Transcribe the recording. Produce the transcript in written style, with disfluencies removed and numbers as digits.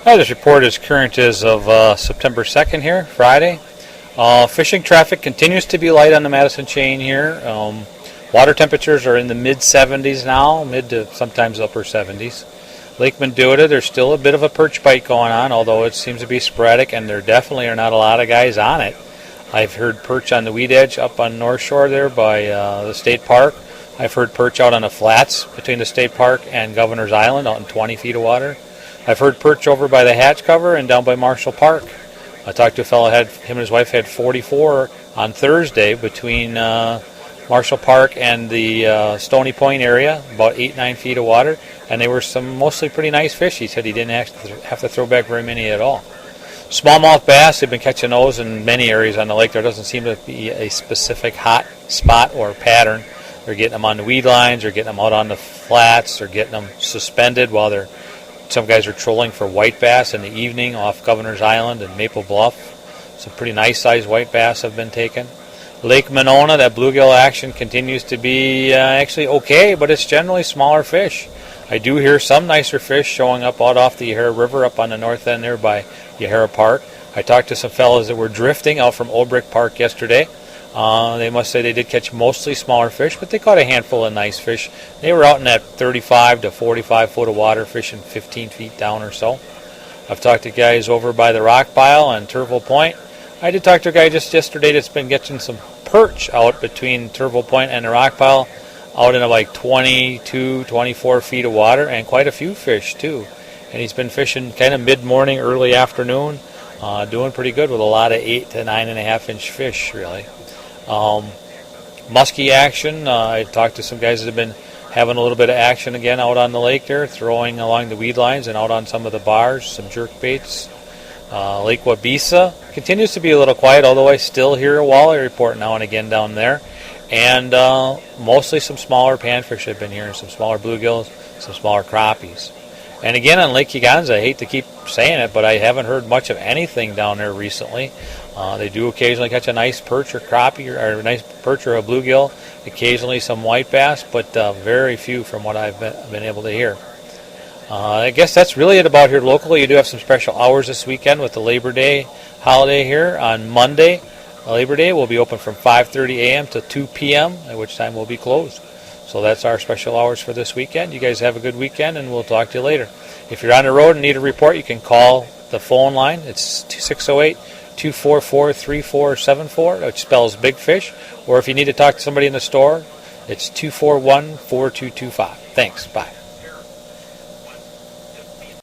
This report is current as of September 2nd here, Friday. Fishing traffic continues to be light on the Madison chain here. Water temperatures are in the mid-70s now, mid to sometimes upper 70s. Lake Mendota, there's still a bit of a perch bite going on, although it seems to be sporadic, and there definitely are not a lot of guys on it. I've heard perch on the Weed Edge up on North Shore there by the state park. I've heard perch out on the flats between the state park and Governor's Island out in 20 feet of water. I've heard perch over by the hatch cover and down by Marshall Park. I talked to a fellow, him and his wife had 44 on Thursday between Marshall Park and the Stony Point area, about 8-9 feet of water, and they were some mostly pretty nice fish. He said he didn't have to throw back very many at all. Smallmouth bass, they've been catching those in many areas on the lake. There doesn't seem to be a specific hot spot or pattern. They're getting them on the weed lines, they're getting them out on the flats, they're getting them suspended while some guys are trolling for white bass in the evening off Governor's Island and Maple Bluff. Some pretty nice sized white bass have been taken. Lake Monona, that bluegill action continues to be actually okay, but it's generally smaller fish. I do hear some nicer fish showing up out off the Yahara River up on the north end there by Yahara Park. I talked to some fellows that were drifting out from Old Brick Park yesterday. They must say they did catch mostly smaller fish, but they caught a handful of nice fish. They were out in that 35 to 45 foot of water, fishing 15 feet down or so. I've talked to guys over by the Rock Pile and Turville Point. I did talk to a guy just yesterday that's been catching some perch out between Turville Point and the Rock Pile, out in like 22, 24 feet of water, and quite a few fish too. And he's been fishing kind of mid-morning, early afternoon, doing pretty good with a lot of 8 to 9.5 inch fish, really. Muskie action. I talked to some guys that have been having a little bit of action again out on the lake there, throwing along the weed lines and out on some of the bars, some jerk baits. Lake Wabisa continues to be a little quiet, although I still hear a walleye report now and again down there. And mostly some smaller panfish I've been hearing, some smaller bluegills, some smaller crappies. And again on Lake Kegonsa, I hate to keep saying it, but I haven't heard much of anything down there recently. They do occasionally catch a nice perch or crappie or a nice perch or a bluegill, occasionally some white bass, but very few from what I've been able to hear. I guess that's really it about here locally. You do have some special hours this weekend with the Labor Day holiday here on Monday. Labor Day will be open from 5:30 a.m. to 2 p.m., at which time we'll be closed. So that's our special hours for this weekend. You guys have a good weekend, and we'll talk to you later. If you're on the road and need a report, you can call the phone line. It's 608-244-3474, which spells Big Fish. Or if you need to talk to somebody in the store, it's 241-4225. Thanks. Bye.